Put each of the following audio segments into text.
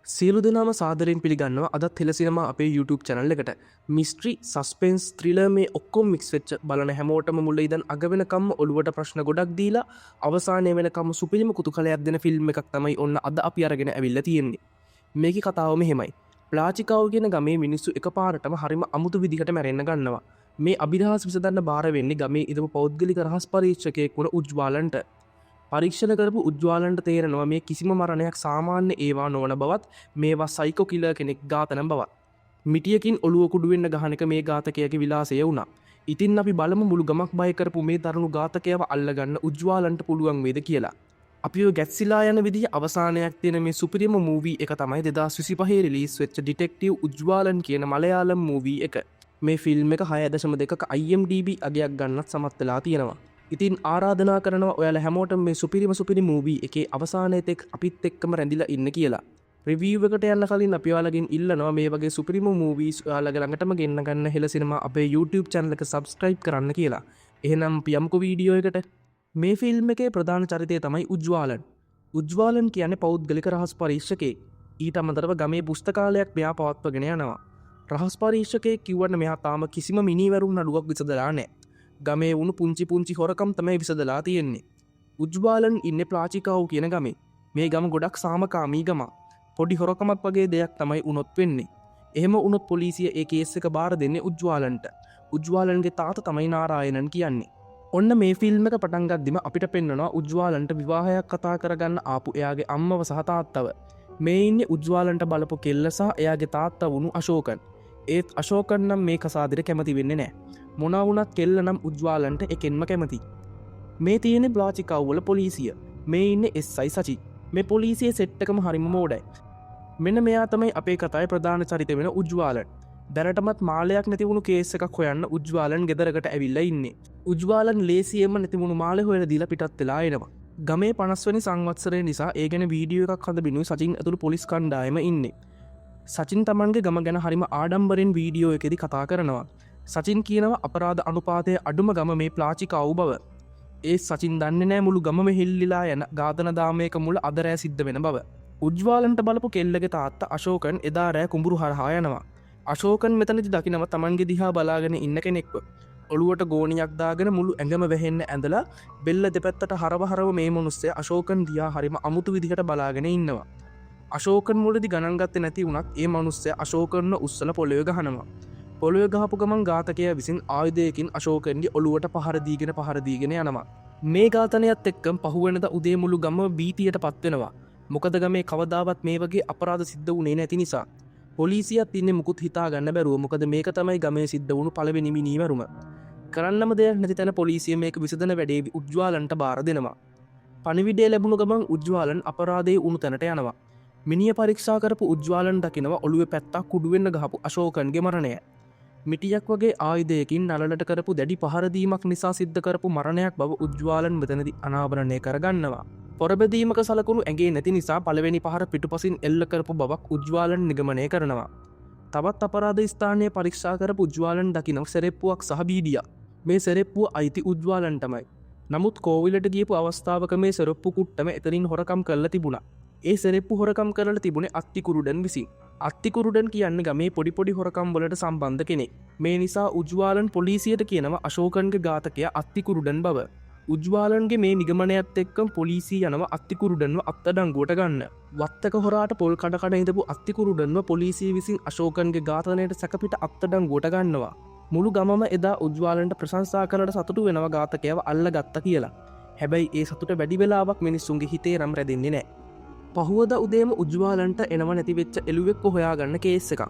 සියලු දෙනාම සාදරයෙන් පිළිගන්නවා අදත් හෙලසිනමා අපේ YouTube channel එකට. මිස්ට්‍රි සස්පෙන්ස් ත්‍රිලර් මේ ඔක්කොම මික්ස් වෙච්ච බලන හැමෝටම මුල ඉඳන් අග වෙනකම්ම ඔළුවට ප්‍රශ්න ගොඩක් දීලා අවසානයේ වෙනකම් සුපිරිම කුතුහලයක් දෙන ෆිල්ම් එකක් තමයි ඔන්න අද අපි අරගෙන ඇවිල්ලා තියෙන්නේ. මේකේ කතාව මෙහෙමයි. ප්ලාචිකාව කියන ගමේ මිනිස්සු එකපාරටම හරිම අමුතු විදිහට මැරෙන්න ගන්නවා. මේ අභිරහස් විසඳන්න බාර වෙන්නේ ගමේ ඉදපු පෞද්ගලික රහස් පරීක්ෂකයෙක් වුණ උජ්වාලන්ට. පරීක්ෂණ කරපු උජ්වාලන්ට තේරෙනවා මේ කිසිම මරණයක් සාමාන්‍ය ඒවා නොවන බවත් මේවා සයිකෝ කිලර් කෙනෙක් ඝාතන බවත්. මිටියකින් ඔළුව කුඩු වෙන්න ගහන එක මේ ඝාතකයාගේ විලාසය වුණා. ඉතින් අපි බලමු මුළු ගමක් බය කරපු මේ දරුණු ඝාතකයව අල්ලගන්න උජ්වාලන්ට පුළුවන් වේද කියලා. අපි ඔය ගැත්සිලා යන විදිහ අවසානයක් තියෙන මේ සුපිරිම මූවී එක තමයි 2025 රිලීස් වෙච්ච ඩිටෙක්ටිව් උජ්වාලන් කියන මලයාලම් මූවී එක. මේ ෆිල්ම් එක 6.2ක IMDb අගයක් ගන්නත් සමත් වෙලා තියෙනවා. ඉතින් ආරාධනා කරනවා ඔයාලා හැමෝටම මේ සුපිරි මූවී එකේ අවසානයේ තෙක් අපිත් එක්කම රැඳිලා ඉන්න කියලා. රිවිව් එකට යන්න කලින් අපි ඔයාලගෙන් ඉල්ලනවා මේ වගේ සුපිරිම මූවීස් ඔයාලගේ ළඟටම ගෙන්න ගන්න හෙළ සිනමා අපේ YouTube channel එක subscribe කරන්න කියලා. එහෙනම් අපි යමුකෝ වීඩියෝ එකට. මේ ෆිල්ම් එකේ ප්‍රධාන චරිතය තමයි උජ්වාලන්. උජ්වාලන් කියන්නේ පෞද්ගලික රහස් පරීක්ෂකයෙක්. ඊට අමතරව ගමේ පුස්තකාලයක් මෙයා පවත්වගෙන යනවා. රහස් පරීක්ෂකයෙක් කිව්වට මෙයා තාම කිසිම මිනිවරුන් නඩුවක් විසඳලා නැහැ. ගමේ වුණු පුංචි හොරකම් තමයි විසඳලා තියෙන්නේ. උජ්වාලන් ඉන්නේ ප්ලාචිකාව් කියන ගමේ. මේ ගම ගොඩක් සාමකාමී ගමක්. පොඩි හොරකමක් වගේ දෙයක් තමයි වුණොත් වෙන්නේ. එහෙම වුණොත් පොලිසිය ඒ කේස් එක බාර දෙන්නේ උජ්වාලන්ට. උජ්වාලන්ගේ තාත්තා තමයි නාරායනන් කියන්නේ. ඔන්න මේ ෆිල්ම් එක පටන් ගද්දිම අපිට පෙන්වනවා උජ්වාලන්ට විවාහයක් කතා කරගන්න ආපු එයාගේ අම්මව සහ තාත්තව. මේ ඉන්නේ උජ්වාලන්ට බලපු කෙල්ල සහ එයාගේ තාත්තා වුණු අශෝකන්. ඒත් අශෝකන් නම් මේ කසාදෙට කැමති වෙන්නේ නැහැ. මොනා වුණත් කෙල්ල නම් උජ්වාලන්ට එකෙන්ම කැමති. මේ තියෙන්නේ ප්ලාචිකාව් වල පොලිසිය. මේ ඉන්නේ SI සචි. මේ පොලිසියේ සෙට් එකම හරිම මෝඩයි. මෙන්න මෙයා තමයි අපේ කතාවේ ප්‍රධාන චරිතය වෙන උජ්වාලන්. දැනටමත් මාලයක් නැති වුණු කේස් එකක් හොයන්න උජ්වාලන් ගෙදරකට ඇවිල්ලා ඉන්නේ. උජ්වාලන් ලේසියෙන්ම නැති වුණු මාළේ හොයලා දීලා පිටත් වෙලා එනවා. ගමේ 50 වෙනි සංවත්සරය නිසා ඒ ගැන වීඩියෝ එකක් හද බිනුයි සචින් ඇතුළු පොලිස් කණ්ඩායම ඉන්නේ. සචින් තමන්ගේ ගම ගැන හරිම ආඩම්බරෙන් වීඩියෝ එකේදී කතා කරනවා. සචින් කියනවා අපරාධ අනුපාතය අඩුම ගම මේ ප්ලාචිකාව් බව. ඒ සචින් දන්නේ නැහැ මුළු ගමම හිල්ලිලා යන ඝාතන දාමයක මුල අද රෑ සිද්ධ වෙන බව. උජ්වාලන්ට බලපු කෙල්ලගේ තාත්තා අශෝකන් එදා රෑ කුඹුරු හරහා යනවා. අශෝකන් මෙතනදි දකිනවා තමන්ගේ දිහා බලාගෙන ඉන්න කෙනෙක්ව. ඔළුවට ගෝණියක් දාගෙන මුළු ඇඟම වැහෙන්න ඇඳලා බෙල්ල දෙපැත්තට හරව මේ මිනිස්සයා අශෝකන් දිහා හරිම අමුතු විදිහට බලාගෙන ඉන්නවා. අශෝකන් මුලදී ගණන් ගත්තේ නැති වුණත් ඒ මිනිස්සයා අශෝකන්ව උස්සලා පොළවේ ගහනවා. පොළොවේ ගහපු ගමන් ඝාතකයා විසින් ආයුධයකින් අශෝකන්ගේ ඔළුවට පහර දීගෙන යනවා. මේ ඝාතනයත් එක්කම පහුවෙනදා උදේ මුළු ගම බීතියට පත් වෙනවා. මොකද ගමේ කවදාවත් මේ වගේ අපරාධ සිද්ධ වුණේ නැති නිසා. පොලිසියත් ඉන්නේ මුකුත් හිතා ගන්න බැරුව. මොකද මේක තමයි ගමේ සිද්ධ වුණු පළවෙනි මිනිමරුම. කරන්නම දෙයක් නැති තැන පොලිසිය මේක විසඳන වැඩේ උජ්වාලන්ට බාර දෙනවා. පණිවිඩය ලැබුණු ගමන් උජ්වාලන් අපරාධයේ උණු තැනට යනවා. මිනිය පරීක්ෂා කරපු උජ්වාලන් දකිනවා ඔළුවේ පැත්තක් කුඩු වෙන්න ගහපු අශෝකන්ගේ මරණය. මිටියක් වගේ ආයුධයකින් නලලට කරපු දැඩි පහරදීමක් නිසා සිද්ධ කරපු මරණයක් බව උජ්වාලන් මෙතනදී අනාවරණය කරගන්නවා. පොරබැදීමක සලකුණු ඇඟේ නැති නිසා පළවෙනි පහර පිටුපසින් එල්ල කරපු බවක් උජ්වාලන් නිගමනය කරනවා. තවත් අපරාධ ස්ථානයේ පරීක්ෂා කරපු උජ්වාලන් දකිනවා සෙරෙප්පුවක් සහ බීඩියක්. මේ සෙරෙප්පුව අයිති උජ්වාලන්ටමයි. නමුත් කෝවිලට ගියපු අවස්ථාවක මේ සෙරෙප්පු කුට්ටම එතනින් හොරකම් කරලා තිබුණා. ඒ සෙරෙප්පු හොරකම් කරලා තිබුණේ අත්තිකුරුඩන් විසින්. අත්තිකුරුඩන් කියන්නේ ගමේ පොඩි හොරකම් වලට සම්බන්ධ කෙනෙක්. මේ නිසා උජ්වාලන් පොලිසියට කියනවා අශෝකන්ගේ ඝාතකයා අත්තිකුරුඩන් බව. උජ්වාලන්ගේ මේ නිගමනයත් එක්කම පොලිසිය යනවා අත්තිකුරුඩන්ව අත්අඩංගුවට ගන්න. වත්තක හොරාට පොල් කඩ ඉඳපු අත්තිකුරුඩන්ව පොලිසිය විසින් අශෝකන්ගේ ඝාතනයට සැකපිට අත්අඩංගුවට ගන්නවා. මුළු ගමම එදා උජ්වාලන්ට ප්‍රශංසා කරලා සතුටු වෙනවා ඝාතකයව අල්ලගත්තා කියලා. හැබැයි ඒ සතුට වැඩි වෙලාවක් මිනිස්සුන්ගේ හිතේ රම් රැඳෙන්නේ නැහැ. පහුවදා උදේම උජ්වාලන්ට එනව නැති වෙච්ච එළුවෙක්ව හොයාගන්න කේස් එකක්.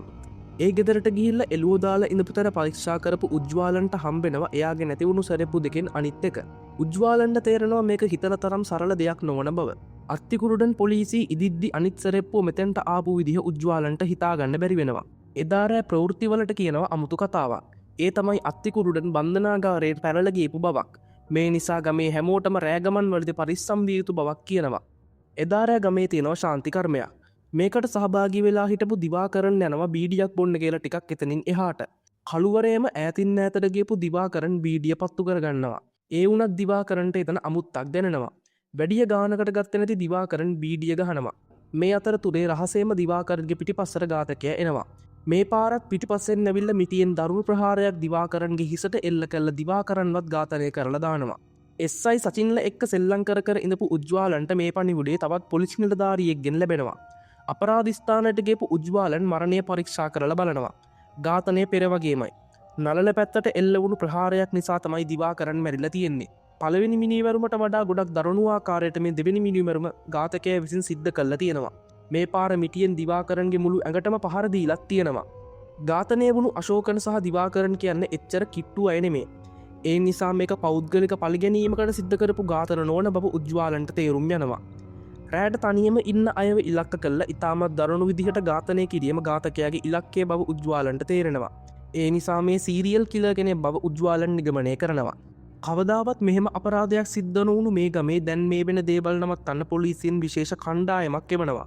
ඒ ගෙදරට ගිහිල්ලා එළුව දාලා ඉඳපුතර පරීක්ෂා කරපු උජ්වාලන්ට හම්බෙනවා එයාගේ නැති වුණු සෙරෙප්පු දෙකෙන් අනිත් එක. උජ්වාලන්ට තේරෙනවා මේක හිතන තරම් සරල දෙයක් නොවන බව. අත්තිකුරුඩන් පොලිසිය ඉදිද්දි අනිත් සෙරෙප්පුව මෙතෙන්ට ආපු විදිහ උජ්වාලන්ට හිතාගන්න බැරි වෙනවා. එදා රෑ ප්‍රවෘත්තිවලට කියනවා අමුතු කතාවක්. ඒ තමයි අත්තිකුරුඩන් බන්ධනාගාරයට පැනලා ගියපු බවක්. මේ නිසා ගමේ හැමෝටම රෑ ගමන් වලදී පරිස්සම් විය යුතු බවක් කියනවා. එදා රෑ ගමේ තියෙනවා ශාන්ති කර්මයක්. මේකට සහභාගී වෙලා හිටපු දිවාකරන් යනවා බීඩියක් බොන්න කියලා ටිකක් එතනින් එහාට. කළුවරේම ඈතින් ඈතට ගියපු දිවාකරන් බීඩිය පත්තු කරගන්නවා. ඒ වුණත් දිවාකරන්ට එතන අමුත්තක් දැනෙනවා. වැඩිය ගානකට ගත්තේ නැති දිවාකරන් බීඩිය ගහනවා. මේ අතර තුරේ රහසේම දිවාකරන්ගේ පිටිපස්සට ඝාතකය එනවා. මේ පාරත් පිටිපස්සෙන් නැවිල්ල මිටියෙන් දරුණු ප්‍රහාරයක් දිවාකරන්ගේ හිසට එල්ල කල්ල දිවාකරන්වත් ඝාතනය කරලා දානවා. එස්සයි සචින්ල එක්ක සෙල්ලං කර ඉඳපු උජ්වාලන්ට මේ පණිවුඩේ තවත් පොලිස් නිලධාරියෙක්ගෙන් ලැබෙනවා. අපරාධස්ථානයට ගේපු උජ්වාලන් මරණය පරීක්ෂා කරලා බලනවා. ඝාතනය පෙර වගේමයි. නලල පැත්තට එල්ල වුණු ප්‍රහාරයක් නිසා තමයි දිවාකරන් මැරිලා තියෙන්නේ. පළවෙනි මිනිවරුමට වඩා ගොඩක් දරුණු ආකාරයට මේ දෙවෙනි මිනිවරුම ඝාතකයා විසින් සිද්ධ කළා තියෙනවා. මේ පාර මිටියෙන් දිවාකරන්ගේ මුළු ඇඟටම පහර දීලක් තියෙනවා. ඝාතනය වුණු අශෝකන් සහ දිවාකරන් කියන්නේ එච්චර කිට්ටු අය නෙමේ. ඒ නිසා මේක පෞද්ගලික පරිගැනීමකට සිද්ධ කරපු ඝාතන නොවන බව උජ්වාලන්ට තේරුම් යනවා. රෑට තනියම ඉන්න අයව ඉලක්ක කළා ඉතාමත් දරුණු විදිහට ඝාතනය කිරීම ඝාතකයාගේ ඉලක්කය බව උජ්වාලන්ට තේරෙනවා. ඒ නිසා මේ සීරියල් කිලර් කෙනෙක් බව උජ්වාලන් නිගමනය කරනවා. කවදාවත් මෙහෙම අපරාධයක් සිද්ධ නොවුණු මේ ගමේ දැන් මේ වෙන දේවල් නවත්තන්න පොලිසියෙන් විශේෂ කණ්ඩායමක් එවනවා.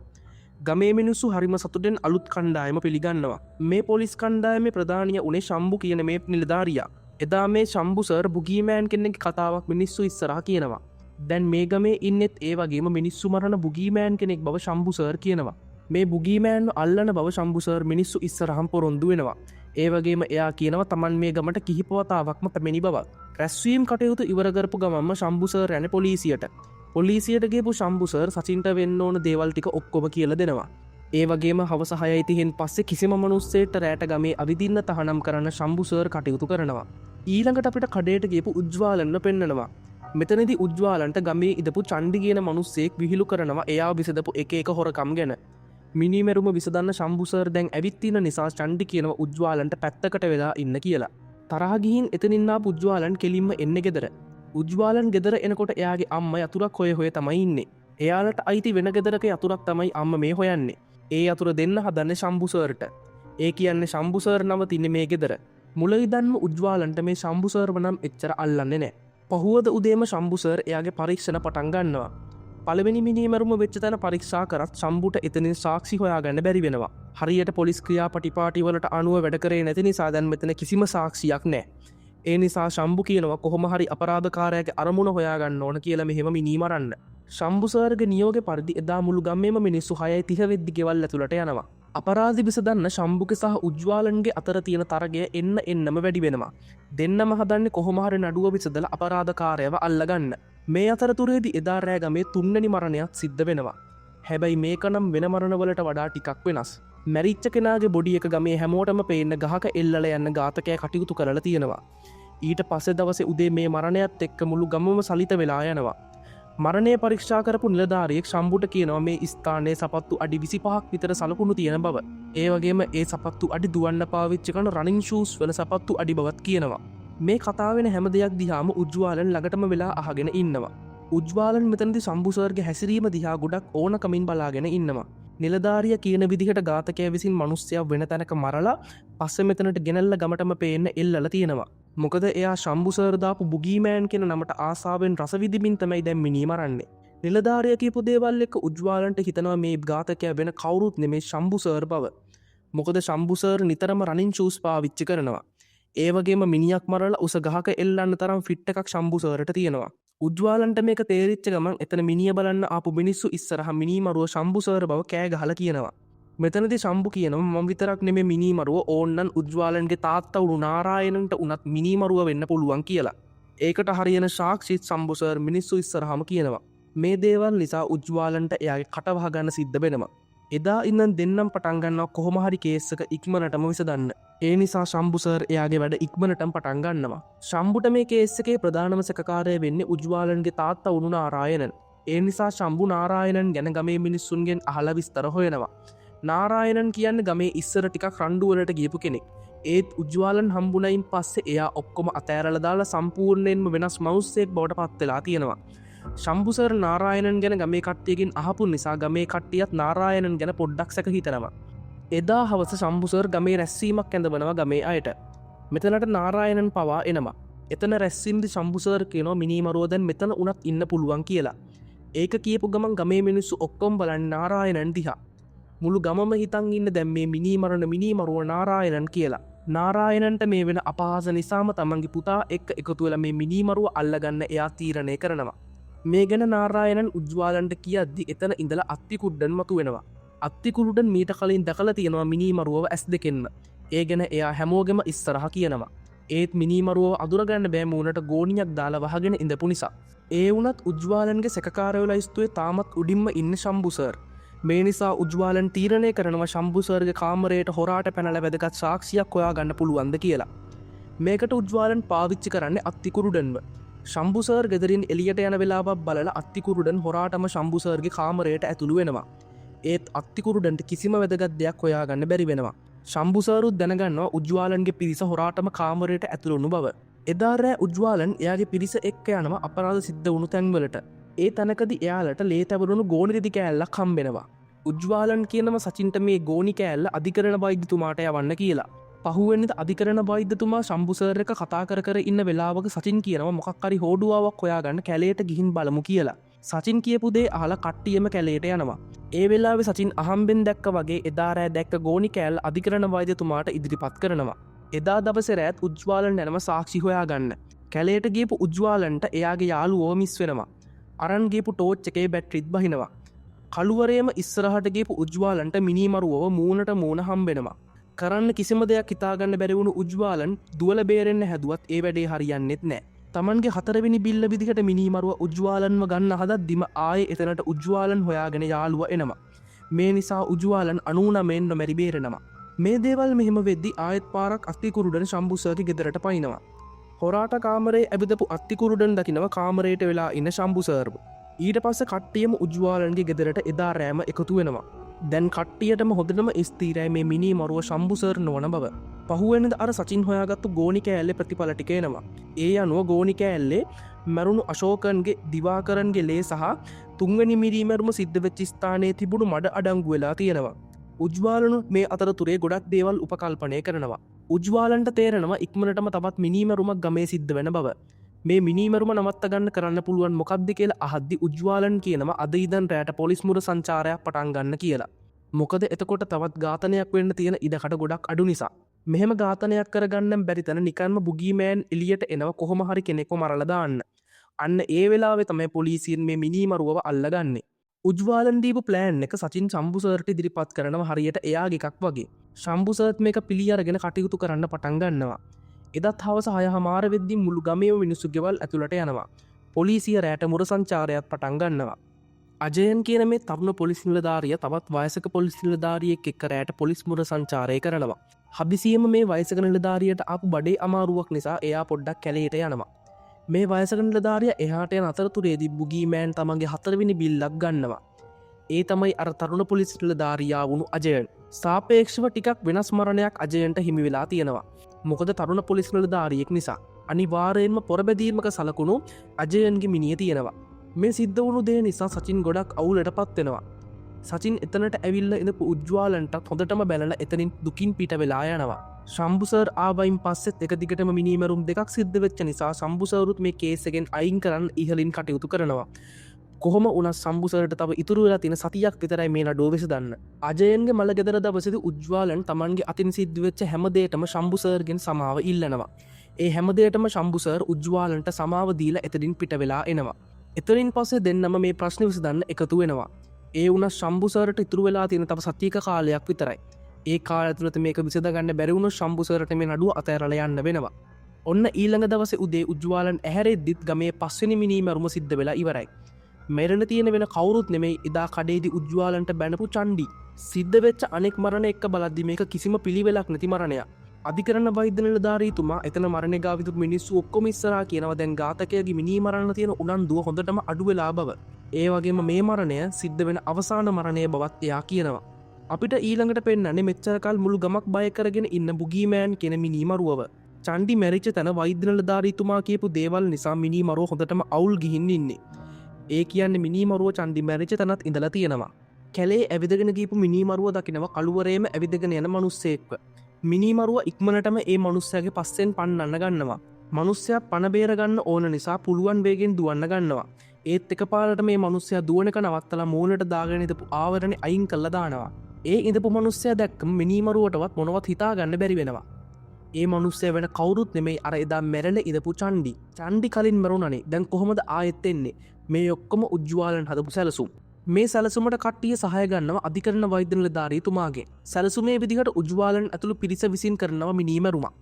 ගමේ මිනිස්සු හරිම සතුටෙන් අලුත් කණ්ඩායම පිළිගන්නවා. මේ පොලිස් කණ්ඩායමේ ප්‍රධානිය උනේ ශම්බු කියන මේ නිලධාරියා. එදා මේ ශම්බු සර් බුගීමෑන් කෙනෙක්ගේ කතාවක් මිනිස්සු ඉස්සරහා කියනවා. දැන් මේ ගමේ ඉන්නෙත් ඒ වගේම මිනිස්සු මරණ බුගීමෑන් කෙනෙක් බව ශම්බු සර් කියනවා. මේ බුගීමෑන්ව අල්ලන බව ශම්බු සර් මිනිස්සු ඉස්සරහම් පොරොන්දු වෙනවා. ඒ වගේම එයා කියනවා තමන් මේ ගමට කිහිපවතාවක්ම පැමිණි බව. රැස්වීම් කටයුතු ඉවර කරපු ගමන්ම ශම්බු සර් යන්නේ පොලිසියට. පොලිසියට ගිහපු ශම්බු සර් සචින්ට වෙන්න ඕන දේවල් ටික ඔක්කොම කියලා දෙනවා. ඒ වගේම හවස 6:30න් පස්සේ කිසිම මිනිස්සෙට රැට ගමේ අවිදින්න තහනම් කරන්න ශම්බු සර් කටයුතු කරනවා. ඊළඟට අපිට කඩේට ගිහපු උජ්වාලන්ව පෙන්නනවා. මෙතනදී උජ්වාලන්ට ගමේ ඉදපු චණ්ඩි කියන මිනිස්සෙක් විහිළු කරනවා එයා විසදපු එක හොරකම් ගැන. මිනිමෙරුම විසඳන්න ශම්බු සර් දැන් ඇවිත් ඉන්න නිසා චණ්ඩි කියනවා උජ්වාලන්ට පැත්තකට වෙලා ඉන්න කියලා. තරහ ගිහින් එතනින් ආපු උජ්වාලන් කෙලින්ම එන්නේ ගෙදර. උජ්වාලන් ගෙදර එනකොට එයාගේ අම්මා යතුරක් හොය තමයි ඉන්නේ. එයාලට අයිති වෙන ගෙදරක යතුරක් තමයි අම්මා මේ හොයන්නේ. ඒ යතුර දෙන්න හදන්නේ ශම්බු සර්ට. ඒ කියන්නේ ශම්බු සර් නවතින්නේ මේ ගෙදර. මුලින්දන්ම උජ්වාලන්ට මේ ශම්බු සර්ව නම් එච්චර අල්ලන්නේ නැහැ. පහුවද උදේම ශම්බු සර් එයාගේ පරීක්ෂණ පටන් ගන්නවා. පළවෙනි මිනිමරුම වෙච්ච තැන පරීක්ෂා කරත් ශම්බුට එතනින් සාක්ෂි හොයාගන්න බැරි වෙනවා. හරියට පොලිස් ක්‍රියාපටිපාටි වලට අනුව වැඩ කරේ නැති නිසා දැන් මෙතන කිසිම සාක්ෂියක් නැහැ. ඒ නිසා ශම්බු කියනවා කොහොම හරි අපරාධකාරයාගේ අරමුණ හොයාගන්න ඕන කියලා මෙහෙම මිනී මරන්න. ශම්බු සර්ගේ නියෝගය පරිදි එදා මුළු ගමේම මිනිස්සු 6:30 වෙද්දි ගෙවල් ඇතුළට යනවා. අපරාධි විසඳන්න ශම්බුගේ සහ උජ්වාලන්ගේ අතර තියෙන තරගය එන්නම වැඩි වෙනවා. දෙන්නම හදන්නේ කොහොම හරි නඩුව විසඳලා අපරාධකාරයව අල්ලගන්න. මේ අතරතුරේදී එදා රෑ ගමේ 3 වෙනි මරණයක් සිද්ධ වෙනවා. හැබැයි මේක නම් වෙන මරණවලට වඩා ටිකක් වෙනස්. මැරිච්ච කෙනාගේ බොඩි එක ගමේ හැමෝටම පේන්න ගහක එල්ලලා යන්න ඝාතකයා කටයුතු කරලා තියෙනවා. ඊට පස්සේ දවසේ උදේ මේ මරණයත් එක්ක මුළු ගමම සලිත වෙලා යනවා. මරණය පරීක්ෂා කරපු නිලධාරියෙක් ශම්බුට කියනවා මේ ස්ථානයේ සපත්තු අඩි 25ක් විතර සලකුණු තියෙන බව. ඒ වගේම ඒ සපත්තු අඩි දුවන්න පාවිච්චි කරන රනින් ෂූස් වල සපත්තු අඩි බවත් කියනවා. මේ කතාව වෙන හැම දෙයක් දිහාම උජ්වාලන් ළඟටම වෙලා අහගෙන ඉන්නවා. උජ්වාලන් මෙතනදී ශම්බු සර්ගේ හැසිරීම දිහා ගොඩක් ඕනකමින් බලාගෙන ඉන්නවා. නිලධාරියා කියන විදිහට ඝාතකයා විසින් මිනිස්සයා වෙන තැනක මරලා පස්සේ මෙතනට ගෙනල්ලා ගමටම පේන්න එල්ලලා තියෙනවා. මොකද එයා ශම්බු සර් දාපු බුගීමෑන් කියන නමට ආසාවෙන් රස විඳින්මින් තමයි දැන් මිනී මරන්නේ. නිලධාරියා කියපු දේවල් එක්ක උජ්වාලන්ට හිතනවා මේ ඝාතකයා වෙන කවුරුත් නෙමේ ශම්බු සර් බව. මොකද ශම්බු සර් නිතරම රනින් ෂූස් පාවිච්චි කරනවා. ඒ වගේම මිනිහක් මරලා උස ගහක එල්ලන්න තරම් ෆිට් එකක් ශම්බු සර්ට තියෙනවා. උජ්වාලන්ට මේක තේරිච්ච ගමන් එතන මිනිහ බලන්න ආපු මිනිස්සු ඉස්සරහ මිනී මරුව ශම්බු සර් බව කෑ ගහලා කියනවා. මෙතනදී ශම්බු කියනවා මම විතරක් නෙමෙයි මිනී මරුව ඕන්නම් උජ්වාලන්ගේ තාත්තා වුණු නාරායනන්ට උනත් මිනී මරුව වෙන්න පුළුවන් කියලා. ඒකට හරියන සාක්ෂිත් ශම්බු සර් මිනිස්සු ඉස්සරහම කියනවා. මේ දේවල් නිසා උජ්වාලන්ට එයාගේ කට වහ ගන්න සිද්ධ වෙනවා. එදා ඉඳන් දෙන්නම් පටන් ගන්නවා කොහොම හරි කේස් එක ඉක්මනටම විසඳන්න. ඒ නිසා ශම්බු සර් එයාගේ වැඩ ඉක්මනටම පටන් ගන්නවා. ශම්බුට මේ කේස් එකේ ප්‍රධානම සැකකාරය වෙන්නේ උජ්වාලන්ගේ තාත්තා වුණු නාරායනන්. ඒ නිසා ශම්බු නාරායනන් ගැන ගමේ මිනිස්සුන්ගෙන් අහලා විස්තර හොයනවා. නාරායනන් කියන්නේ ගමේ ඉස්සර ටිකක් රණ්ඩු වලට ගියපු කෙනෙක්. ඒත් උජ්වාලන් හම්බුණයින් පස්සේ එයා ඔක්කොම අතෑරලා දාලා සම්පූර්ණයෙන්ම වෙනස් මනුස්සයෙක් බවට පත් වෙලා තියෙනවා. ශම්බු සර් නාරායනන් ගැන ගමේ කට්ටියකින් අහපු නිසා ගමේ කට්ටියත් නාරායනන් ගැන පොඩ්ඩක් සැක හිතනවා. එදා හවස ශම්බු සර් ගමේ රැස්වීමක් ඇඳවනවා ගමේ අයට. මෙතනට නාරායනන් පවා එනවා. එතන රැස්වීමේදී ශම්බු සර් කියනවා මිනී මරුව දැන් මෙතන උනත් ඉන්න පුළුවන් කියලා. ඒක කියපු ගමන් ගමේ මිනිස්සු ඔක්කොම බලන්නේ නාරායනන් දිහා. මුළු ගමම හිතන් ඉන්න දැන් මේ මිනී මරුව නාරායනන් කියලා. නාරායනන්ට මේ වෙන අපහාස නිසාම තමන්ගේ පුතා එක්ක එකතු වෙලා මේ මිනී මරුව අල්ලගන්න එයා තීරණය කරනවා. මේ ගැන නාරායනන් උජ්වාලන්ට කියද්දි එතන ඉඳලා අත්තිකුඩ්ඩන් මතු වෙනවා. අත්තිකුරුඩන් මීට කලින් දැකල තියෙනවා මිනිමරුවව ඇස් දෙකෙන්න. ඒ ගැන එයා හැමෝගෙම ඉස්සරහ කියනවා. ඒත් මිනිමරුව අදුරගන්න බෑමූනට ගෝනියක් දාලා වහගෙන ඉඳපු නිසා. ඒ වනත් උජ්වාලන්ගේ සැකාරයවලයිස්තුවේ තාමත් උඩින්ම ඉන්න ශම්බුසර්. මේ නිසා උජ්වාලන් තීරණය කරනවා ශම්බුසර්ග කාමරයට හොරාට පැනල වැදගත් සාක්ෂියක් හොයා ගන්න පුළුවන්ද කියලා. මේකට උජ්වාලන් පාවිච්චි කරන්නේ අත්තිකුරුඩන්ව. ශම්බුසර් ගෙදරින් එලියට යන වෙලාවක් බලලා අත්තිකුරුඩන් හොරාටම ශම්බුසර්ගේ කාමරයට ඇතුළු වෙනවා. ඒත් අත්තිකුරුඩන්ට කිසිම වැදගත් දෙයක් හොයාගන්න බැරි වෙනවා. ශම්බුසරුත් දැනගන්නවා උජ්වාලන්ගේ පිරිස හොරාටම කාමරයට ඇතුළුණු බව. එදාරෑ උජ්වාලන් එයාගේ පිරිස එක්ක යනවා අපරාධ සිද්ධ වුණු තැන්වලට. ඒ තැනකද එයාලට ලේ තැවරුණු ගෝනිරෙදි කෑල්ලක් හම්බෙනවා. උජ්වාලන් කියනම සචින්ට මේ ගෝනි කෑල්ල අධිකරණ වෛද්‍යතුමාට යවන්න කියලා. පහුවෙන්නිද අධිකරණ වෛද්‍යතුමා ශම්බුසර් එක කතා කර ඉන්න වෙලාවක සචින් කියනවා මොකක්කරි හෝඩුවාවක් හොයාගන්න කැලේට ගිහින් බලමු කියලා. සචින් කියපු දේ අහලා කට්ටියම කැලේට යනවා. ඒ වෙලාවේ සචින් අහම්බෙන් දැක්ක වගේ එදාරෑ දැක්ක ගෝනි කෑල්ල අධිකරණ වෛද්‍යතුමාට ඉදිරිපත් කරනවා. එදා දවසේ රෑත් උජ්වාලන් යනවා සාක්ෂි හොයාගන්න. කැලේට ගියපු උජ්වාලන්ට එයාගේ යාළුවෝ මිස් වෙනවා. අරන් ගියපු ටෝච් එකේ බැටරිත් බහිනවා. කළුවරේම ඉස්සරහට ගියපු උජ්වාලන්ට මිනිමරුවව මූණට මූණ හම්බෙනවා. කරන්න කිසිම දෙයක් හිතාගන්න බැරිවුණු උජ්වාලන් දුවල බේරෙන්න හැදුවත් ඒ වැඩේ හරියන්නෙත් නෑ. තමන්ගේ 4 වෙනි බිල්ල විදිහට මිනිමරුව උජ්වාලන්ව ගන්න හදද්දිම ආයේ එතනට උජ්වාලන් හොයාගෙන යාළුව එනවා. මේ නිසා උජ්වාලන් 99න් නොමැරි බේරෙනවා. මේ දේවල් මෙහෙම වෙද්දි ආයෙත් පාරක් අත්තිකුරුඩන් ශම්බුසර්ගේ ගෙදරට පයින්නවා. හොරාට කාමරේ ඇවිදපු අත්තිකුරුඩන් දකිනවා කාමරයට වෙලා ඉන්න ශම්බුසර්ව. ඊට පස්සේ කට්ටියම උජ්වාලන්ගේ ගෙදරට එදා රෑම එකතු වෙනවා. දැන් කට්ටියටම හොඳටම ස්ථීරයි මේ මිනිමරුව ශම්බුසර් නොවන බව. පහුවෙනද අර සචින් හොයාගත්තු ගෝනි කෑල්ලේ ප්‍රතිඵල ටික එනවා. ඒ අනුව ගෝනි කෑල්ලේ මරුණු අශෝකන්ගේ දිවාකරන්ගේ ලේ සහ 3 වෙනි මිරිමරුම සිද්ධ වෙච්ච ස්ථානයේ තිබුණු මඩ අඩංගු වෙලා තියෙනවා. උජ්වාලනු මේ අතරතුරේ ගොඩක් දේවල් උපකල්පනය කරනවා. උජ්වාලන්ට තේරෙනවා ඉක්මනටම තවත් මිනිමරුමක් ගමේ සිද්ධ වෙන බව. මේ මිනිමරුම නවත්ත ගන්න කරන්න පුළුවන් මොකක්ද කියලා අහද්දි උජ්වාලන් කියනවා අද ඉදන් රැට පොලිස් මුර සංචාරයක් පටන් ගන්න කියලා. මොකද එතකොට තවත් ඝාතනයක් වෙන්න තියෙන ඉඩකඩ ගොඩක් අඩු නිසා. මෙහෙම ඝාතනයක් කරගන්න බැරි තැන නිකන්ම බුගීමෑන් එළියට එනවා කොහොම හරි කෙනෙක්ව මරලා දාන්න. අන්න ඒ වෙලාවේ තමයි පොලිසියෙන් මේ මිනිමරුවව අල්ලගන්නේ. උජ්වාලන් දීපු ප්ලෑන් එක සචින් ශම්බුසර්ට ඉදිරිපත් කරනවා හරියට එයාගේ එකක් වගේ. ශම්බුසර්ත් මේක පිළි අරගෙන කටයුතු කරන්න පටන් ගන්නවා. එදත් හවස 6:00 වෙද්දි මුළු ගමේම මිනිස්සු ගෙවල් ඇතුළට යනවා. පොලිසිය රැට මුර සංචාරයක් පටන් ගන්නවා. අජයන් කියන මේ තරුණ පොලිස් නිලධාරිය තවත් වයසක පොලිස් නිලධාරියෙක් එක්ක රැට පොලිස් මුර සංචාරය කරනවා. හදිසියෙම මේ වයසක නිලධාරියට ආපු බඩේ අමාරුවක් නිසා එයා පොඩ්ඩක් කැලේට යනවා. මේ වයසක නිලධාරිය එහාට යන අතරතුරේදී බුගීමෑන් තමන්ගේ 4 වෙනි බිල්ලක් ගන්නවා. ඒ තමයි අර තරුණ පොලිස් නිලධාරියා වුණු අජයන්. සාපේක්ෂව ටිකක් වෙනස් මරණයක් අජයන්ට හිමි වෙලා තියෙනවා. මොකද තරුණ පොලිස් නිලධාරියෙක් නිසා. අනිවාර්යෙන්ම පොරබැදීමක සලකුණු අජයන්ගේ මිනිය තියෙනවා. මේ සිද්ධ වුණු දේ නිසා සචින් ගොඩක් අවුලට පත් වෙනවා. සචින් එතනට ඇවිල්ලා ඉඳපු උජ්වාලන්ටත් හොඳටම බැලලා එතනින් දුකින් පිට වෙලා යනවා. ශම්බුසර් ආවයින් පස්සෙත් එක දිගටම මිනිමරුම් දෙකක් සිද්ධ වෙච්ච නිසා ශම්බුසරුත් මේ කේස් එකෙන් අයින් කරන්න ඉහලින් කටයුතු කරනවා. කොහොම වුණත් ශම්බුසර්ට තව ඉතුරු වෙලා තියෙන සතියක් විතරයි මේ නඩුව විසඳන්න. අජයන්ගේ මල ගෙදර දවසේදී උජ්වාලන් තමන්ගේ අතින් සිද්ධ වෙච්ච හැම දෙයකටම ශම්බුසර්ගෙන් සමාව ඉල්ලනවා. ඒ හැම දෙයකටම ශම්බුසර් උජ්වාලන්ට සමාව දීලා එතනින් පිට වෙලා එනවා. එතනින් පස්සේ දෙන්නම මේ ප්‍රශ්න විසඳන්න එකතු වෙනවා. ඒ වුණත් ශම්බුසර්ට ඉතුරු වෙලා තියෙන තව සතියක කාලයක් විතරයි. ඒ කාලය තුලත මේක විසඳගන්න බැරි වුණොත් ශම්බුසර්ට මේ නඩුව අතහැරලා යන්න වෙනවා. ඔන්න ඊළඟ දවසේ උදේ උජ්වාලන් ඇහැරෙද්දිත් ගමේ 5 වෙනි මිනිමරුම සිද්ධ වෙලා ඉවරයි. මෙරණ තියෙන වෙන කවුරුත් නෙමෙයි එදා කඩේදී උජ්වාලන්ට බැනපු චණ්ඩි. සිද්ධ වෙච්ච අනෙක් මරණ එක්ක බලද්දි මේක කිසිම පිළිවෙලක් නැති මරණයක්. අධිකරණ වෛද්‍ය නිලධාරීතුමා එතන මරණේ ගාව විදුරු මිනිස්සු ඔක්කොම ඉස්සරහා කියනවා දැන් ඝාතකයාගේ මිනී මරන්න තියෙන උනන්දුව හොඳටම අඩු වෙලා බව. ඒ වගේම මේ මරණය සිද්ධ වෙන අවසාන මරණය බවත් එයා කියනවා. අපිට ඊළඟට පෙන්වන්නේ මෙච්චර කල් මුළු ගමක් බය කරගෙන ඉන්න බුගීමෑන් කියන මිනිමරුවව. චණ්ඩි මැරිච්ච තැන වෛද්‍ය නිලධාරීතුමා කියපු දේවල් නිසා මිනිමරුව හොඳටම අවුල් ගිහින් ඉන්නේ. ඒ කියන්නේ මිනිමරුව චණ්ඩි මැරිච්ච තැනත් ඉඳලා තියෙනවා. කැලේ ඇවිදගෙන ගිහපු මිනිමරුව දකිනවා කළුවරේම ඇවිදගෙන යන මිනිස්සෙක්ව. මිනිමරුව ඉක්මනටම ඒ මිනිස්සයාගේ පස්සෙන් පන්නන්න ගන්නවා. මිනිස්සයා පණ බේර ගන්න ඕන නිසා පුළුවන් වේගෙන් දුවන්න ගන්නවා. ඒත් එකපාරට මේ මිනිස්සයා දුවන එක නවත්තලා මූණට දාගෙන ඉඳපු ආවරණේ අයින් කළා දානවා. ඒ ඉඳපු මිනිස්සයා දැක්කම මිනිමරුවටවත් මොනවත් හිතා ගන්න බැරි වෙනවා. ඒ මනුස්සේ වෙන කවුරුත් නෙමේ අර එදා මැරල ඉදපු චන්ඩි කලින් මරුණනේ දැන් කොහොමද ආයෙත්තෙන්නේ මේ ඔක්කොම උජ්වාලන් හදපු සැලසුම් මේ සැලසුමට කට්ටිය සහයගන්නව අධිකරන වෛද්‍යනල ධාරීතුමාගේ සැලසුමේ විදිහට උජ්වාලන් ඇතුළු පිරිස විසින් කරනව මිනීමරුමා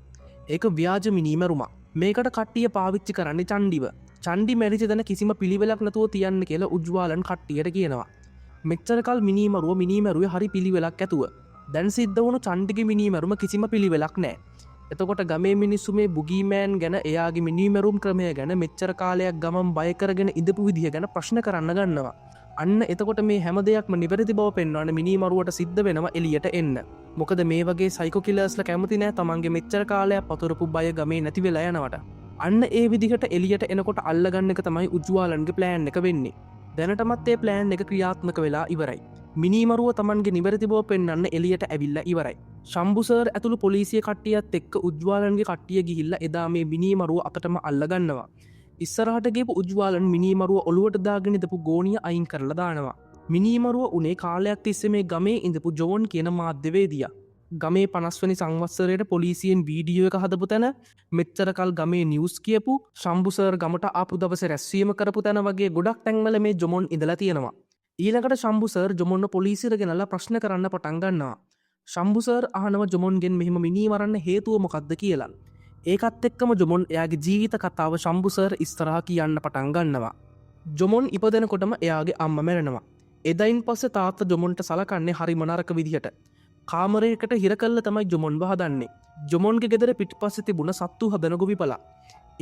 ඒක ව්‍යාජ මිනීමරුමා මේකට කට්ටිය පාවිච්චි කරන්නේ චන්ඩිව චන්ඩි මැරිච දැන කිසිම පිළිවෙලක් නැතුව තියන්න කියලා උජ්වාලන් කට්ටියට කියනවා මෙච්චරකල් මිනීමරුවේ හරි පිළිවෙලක් ඇතුව දැන් සිද්ධ වුණු චන්ඩිගේ මිනීමරුම කිසිම පිළිවෙලක් නෑ එතකොට ගමේ මිනිස්සු මේ බුගීමෑන් ගැන එයාගේ මිනීමරුම් ක්‍රමය ගැන මෙච්චර කාලයක් ගමන් බයකරගෙන ඉඳපු විදිහ ගැන ප්‍රශ්න කරන්න ගන්නවා අන්න එතකොට මේ හැම දෙයක්ම නිවැරදි බව පෙන්වන්න මිනීමරුවට සිද්ධ වෙනවා එලියට එන්න මොකද මේ වගේ සයිකෝ කිලර්ස්ලා කැමති නෑ තමන්ගේ මෙච්චර කාලයක් පතුරපු බය ගමේ නැති වෙලා යනවට අන්න ඒ විදිහට එලියට එනකොට අල්ලගන්න එක තමයි උජ්වාලන්ගේ ප්ලෑන් එක වෙන්නේ දැනටමත් ඒ ප්ලෑන් එක ක්‍රියාත්මක වෙලා ඉවරයි මිනීමරුව තමන්ගේ නිවැරදි බව පෙන්වන්න එලියට ඇවිල්ලා ඉවරයි ශම්බුසර් ඇතුළු පොලිසිය කට්ටියත් එක්ක උජ්වාලන්ගේ කට්ටිය ගිහිල්ලා එදා මේ මිනීමරුව අතටම අල්ලගන්නවා ඉස්සරහට ගේපු උජ්වාලන් මිනීමරුව ඔලුවට දාගෙන ඉඳපු ගෝණිය අයින් කරලා දානවා මිනීමරුව උනේ කාලයක් තිස්සේ මේ ගමේ ඉඳපු ජෝන් කියන මාධ්‍යවේදියා ගමේ 50 වෙනි සංවත්සරයට පොලිසියෙන් වීඩියෝ එක හදපු තැන මෙච්චරකල් ගමේ නිවුස් කියපු ශම්බුසර් ගමට ආපු දවසේ රැස්වීම කරපු තැන වගේ ගොඩක් තැන්වල මේ ජොමොන් ඉඳලා තියෙනවා ඊළඟට ශම්බුසර් ජොමොන්න පොලිසියට ගෙනල්ලා ප්‍රශ්න කරන්න පටන් ගන්නවා ශම්බුසර් අහනවා ජොමොන්ගෙන් මෙහෙම මිනී මරන්න හේතුව මොකක්ද කියලා ඒකත් එක්කම ජොමොන් එයාගේ ජීවිත කතාව ශම්බුසර් ඉස්සරහා කියන්න පටන් ගන්නවා ජොමොන් ඉපදෙනකොටම එයාගේ අම්මා මැරෙනවා එදයින් පස්සේ තාත්තා ජොමොන්ට සලකන්නේ හරිම නරක විදිහට කාමරයකට හිර කල්ල තමයි ජොමොන්ව හදන්නේ ජොමොන්ගේ ගෙදර පිටිපස්සේ තිබුණ සත්තු හදන ගොවිපලා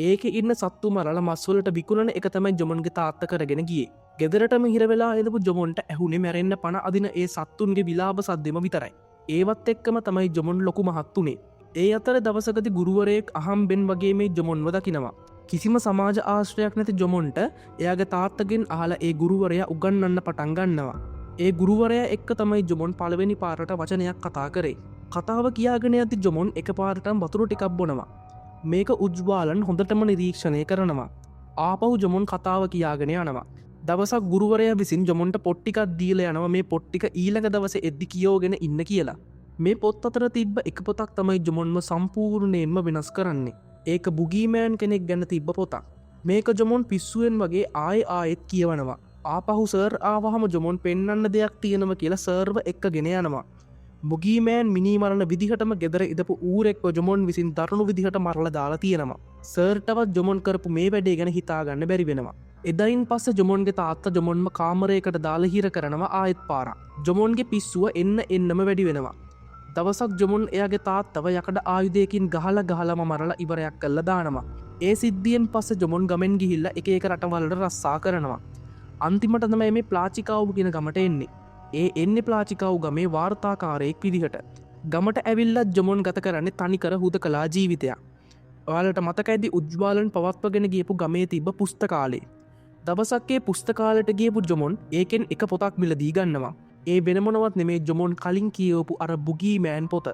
ඒකේ ඉන්න සත්තු මරලා මස් වලට විකුණන එක තමයි ජොමොන්ගේ තාත්තා කරගෙන ගියේ ගෙදරටම හිර වෙලා ඉඳපු ජොමොන්ට ඇහුනේ මැරෙන්න පණ අදින ඒ සත්තුන්ගේ විලාප සද්දෙම විතරයි ඒවත් එක්කම තමයි ජොමොන් ලොකු මහත් උනේ ඒ අතර දවසකදී ගුරුවරයෙක් අහම්බෙන් වගේ මේ ජොමොන්ව දකිනවා කිසිම සමාජ ආශ්‍රයක් නැති ජොමොන්ට එයාගේ තාත්තගෙන් අහලා ඒ ගුරුවරයා උගන්වන්න පටන් ගන්නවා ඒ ගුරුවරයා එක්ක තමයි ජොමොන් පළවෙනි පාරට වචනයක් කතා කරේ කතාව කියාගෙන යද්දි ජොමොන් එකපාරටම වතුර ටිකක් බොනවා මේක උජ්වාලන් හොඳටම නිරීක්ෂණය කරනවා ආපහු ජොමොන් කතාව කියාගෙන යනවා දවසක් ගුරුවරයා විසින් ජොමොන්ට පොත් ටිකක් දීලා යනවා මේ පොත් ටික ඊළඟ දවසේ එද්දි කියවගෙන ඉන්න කියලා මේ පොත් අතර තිබ්බ එක පොතක් තමයි ජොමොන්ව සම්පූර්ණයෙන්ම වෙනස් කරන්නේ ඒක බුගීමෑන් කෙනෙක් ගැන තිබ්බ පොතක් මේක ජොමොන් පිස්සුවෙන් වගේ ආයෙත් කියවනවා ආපහු සර් ආවහම ජොමොන් පෙන්වන්න දෙයක් තියෙනවා කියලා සර්ව එක්කගෙන යනවා බුගීමෑන් මිනී මරණ විදිහටම ගෙදර ඉදපු ඌරෙක්ව ජොමොන් විසින් දරුණු විදිහට මරලා දාලා තියෙනවා සර්ටවත් ජොමොන් කරපු මේ වැඩේ ගැන හිතාගන්න බැරි වෙනවා එදයින් පස්සේ ජොමොන්ගේ තාත්තා ජොමොන්ම කාමරයකට දාලා හිර කරනවා ආයෙත් පාරක් ජොමොන්ගේ පිස්සුව එන්නම වැඩි වෙනවා දවසක් ජොමොන් එයාගේ තාත්තව යකඩ ආයුධයකින් ගහලා මරලා ඉවරයක් කළා දානවා ඒ සිද්ධියෙන් පස්සේ ජොමොන් ගමෙන් ගිහිල්ලා එක රටවල්වලට රස්සා කරනවා අන්තිමට තමයි මේ ප්ලාචිකාව් කියන ගමට එන්නේ ඒ එන්නේ ප්ලාචිකාව් ගමේ වාර්තාකාරයෙක් විදිහට ගමට ඇවිල්ලා ජොමොන් ගත කරන්නේ තනිකර හුදකලා ජීවිතයක් ඔයාලට මතකයිද උජ්වාලන් පවත්වගෙන ගියපු ගමේ තිබ්බ පුස්තකාලේ දවසක්ගේ පුස්තකාලට ගියපු ජොමොන් ඒකෙන් එක පොතක් මිලදී ගන්නවා ඒ වෙනමනවත් නෙමේ ජොමොන් කලින් කියවපු අර බුගීමෑන් පොත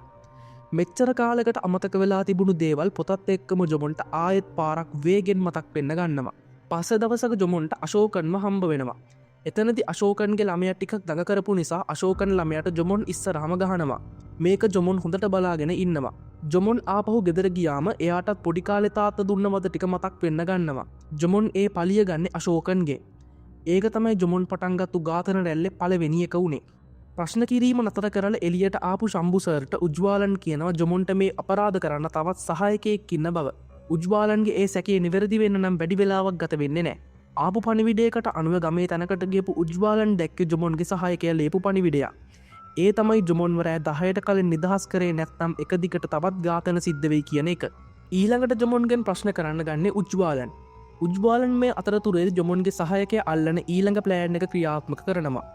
මෙච්චර කාලකට අමතක වෙලා තිබුණු දේවල් පොතත් එක්කම ජොමොන්ට ආයෙත් පාරක් වේගෙන් මතක් වෙන්න ගන්නවා පස්සේ දවසක ජොමොන්ට අශෝකන්ව හම්බ වෙනවා එතනදි අශෝකන්ගේ ළමයා ටිකක් දඟ කරපු නිසා අශෝකන් ළමයාට ජොමොන් ඉස්සරහම ගහනවා මේක ජොමොන් හොඳට බලාගෙන ඉන්නවා ජොමොන් ආපහු ගෙදර ගියාම එයාටත් පොඩි කාලේ තාත්තා දුන්න වද ටික මතක් වෙන්න ගන්නවා ජොමොන් ඒ පලිය ගන්නේ අශෝකන්ගේ ඒක තමයි ජොමොන් පටන් ගත්තු ඝාතන රැල්ලේ පළවෙනි එක උනේ ප්‍රශ්න කිරීම නතර කරලා එළියට ආපු ශම්බුසර්ට උජ්වාලන් කියනවා ජොමොන්ට මේ අපරාධ කරන්න තවත් සහායකයෙක් ඉන්න බව උජ්වාලන්ගේ ඒ සැකේ නිවැරදි වෙන්න නම් වැඩි වෙලාවක් ගත වෙන්නේ නැහැ ආපු පණිවිඩයකට අනුව ගමේ තැනකට ගියපු උජ්වාලන් දැක්කේ ජොමොන්ගේ සහායකයා ලියපු පණිවිඩයක් ඒ තමයි ජොමොන්ව රෑ 10ට කලින් නිදහස් කරේ නැත්නම් එක දිගට තවත් ඝාතන සිද්ධ වෙයි කියන එක ඊළඟට ජොමොන්ගෙන් ප්‍රශ්න කරන්න ගන්නේ උජ්වාලන් මේ අතරතුරේදී ජොමොන්ගේ සහායකයා අල්ලන ඊළඟ ප්ලෑන් එක ක්‍රියාත්මක කරනවා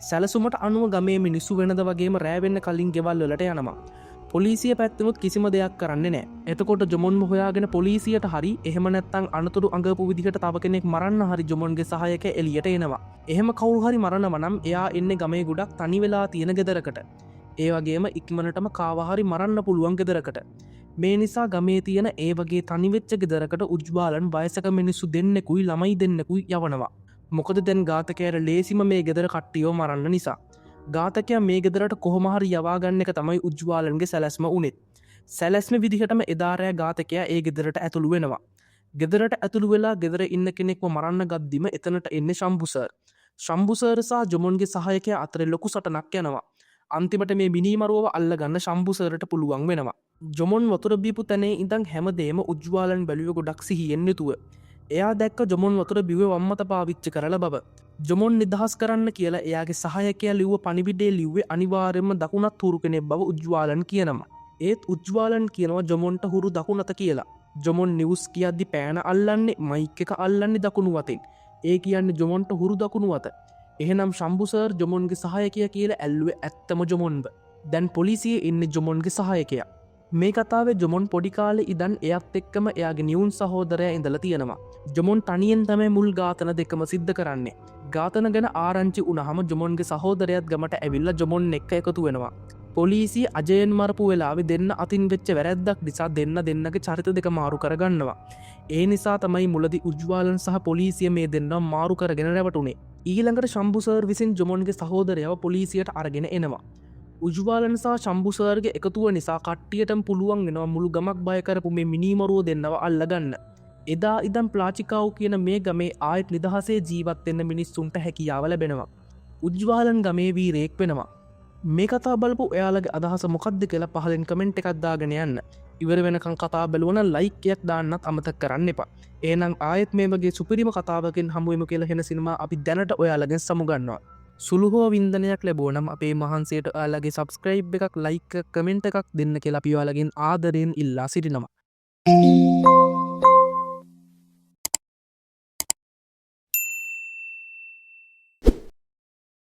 සැලසුමට අනුව ගමේ මිනිස්සු වෙනද වගේම රෑ වෙන්න කලින් ගෙවල් වලට යනවා පොලිසිය පැත්තෙමුත් කිසිම දෙයක් කරන්නේ නැහැ එතකොට ජොමොන්ව හොයාගෙන පොලිසියට හරි එහෙම නැත්නම් අනතුරු අඟපු විදිහට තව කෙනෙක් මරන්න හරි ජොමොන්ගේ සහායකයා එළියට එනවා එහෙම කවුරු හරි මරනවා නම් එයා එන්නේ ගමේ ගොඩක් තනි වෙලා තියෙන ගෙදරකට ඒ වගේම ඉක්මනටම කාව හරි මරන්න පුළුවන් ගෙදරකට මේ නිසා ගමේ තියෙන ඒ වගේ තනි වෙච්ච ගෙදරකට උජ්වාලන් වයසක මිනිස්සු දෙන්නෙකුයි ළමයි දෙන්නෙකුයි යවනවා මොකද දැන් ඝාතකයාට ලේසිම මේ ගෙදර කට්ටියව මරන්න නිසා ඝාතකයා මේ ගෙදරට කොහොම හරි යවා ගන්න එක තමයි උජ්වාලන්ගේ සැලැස්ම උනේ සැලැස්ම විදිහටම එදාරෑ ඝාතකයා ඒ ගෙදරට ඇතුළු වෙනවා. ගෙදරට ඇතුළු වෙලා ගෙදර ඉන්න කෙනෙක්ව මරන්න ගද්දිම එතනට එන්නේ ශම්භුසර්. ශම්භුසර්සා ජොමොන්ගේ සහයකය අතර ලොකු සටනක් යනවා. අන්තිමට මේ මිනිමරුව අල්ල ගන්න ශම්භුසරට පුළුවන් වෙනවා. ජොමොන් වතුර බීපු තැනේ ඉඳං හැමදේම උජ්වාලන් බැලිව ගොඩක් සිහියෙන්න්නතුව. එයා දැක්ක ජොමොන් වතුර බිව වම්මත පාවිච්චි කරල බව. ජොමොන් නිදහස් කරන්න කියලා එයාගේ සහයකය ලිව්ව පනිවිඩේ ලිව්වේ අනිවාරෙන්ම දකුණත් හුරු කෙනෙ බව උජ්වාලන් කියනවා. ඒත් උජ්වාලන් කියනවා ජොමොන්ට හුරු දකුණත කියලා. ජොමොන් නිවස් කියද්දි පෑන අල්ලන්නේ මයික් එක අල්ලන්නේ දකුණු වතින්. ඒ කියන්නේ ජොමොන්ට හුරු දකුණු වත. එහෙනම් ශම්භුසර් ජොමොන්ගේ සහයකය කියලා ඇල්ලුවේ ඇත්තම ජොමොන්ව. දැන් පොලිසිය ඉන්න ජොමොන්ගේ සහයකයා. මේ කතාවේ ජොමොන් පොඩිකාලෙ ඉදන් එයත් එක්කම එයාගේ නිවුන් සහෝදරය ඉඳල තියෙනවා. ජොමොන් තනියෙන් තමයි මුල් ඝාතන දෙකම සිද්ධ කරන්නේ. ඝාතන ගැන ආරංචි උනහම ජොමොන්ගේ සහෝදරයත් ගමට ඇවිල්ල ජොමොන් එක්ක එකතු වෙනවා. පොලිසි අජයෙන් මරපු වෙලාවෙ දෙන්න අතින් වෙච්ච වැරැද්දක් නිසා දෙන්නගේ චරිත දෙක මාරු කරගන්නවා. ඒ නිසා තමයි මුලදි උජ්වාලන් සහ පොලිසිය මේ දෙන්නම් මාරු කරගෙන රැවටුනේ. ඊළඟට ශම්භුසර් විසින් ජොමොන්ගේ සහෝදරයව පොලිසියට අරගෙන එනවා. උජ්වාලන්සා ශම්භුසර්ගේ එකතුව නිසා කට්ටියටම පුළුවන් වෙනවා මුළු ගමක් බයකරපු මේ මිනිමරුව දෙන්නව අල්ලගන්න. එදා ඉදම් ප්ලාචිකාව් කියන මේ ගමේ ආයත් නිදහසේ ජීවත්වෙන්න මිනිස්සුන්ට හැකියාව ලැබෙනවා. උජ්වාලන් ගමේ වීරයෙක් වෙනවා. මේ කතා බලපු එයාලගේ අදහස මොකක්ද කියලා පහලින් කමෙන්ට් එකක් දාගෙන යන්න. ඉවර වෙනකන් කතා බලවන ලයික්යක් දාන්නත් අමතක කරන්න එපා. ඒනම් ආයෙත් මේ වගේ සුපිරිම කතාවකින් හමුවෙමු කියලා හෙන සිනමා අපි දැනට ඔයාලගෙන් සමුගන්නවා. සුළුහෝ වින්දනයක් ලැබෝනම් අපේ මහන්සේට ඔයාලගේ සබස්ක්‍රයිබ් එකක් ලයික් කමෙන්ට් එකක් දෙන්න කියලා අපි ඔයාලගෙන් ආදරයෙන් ඉල්ලා සිටිනවා.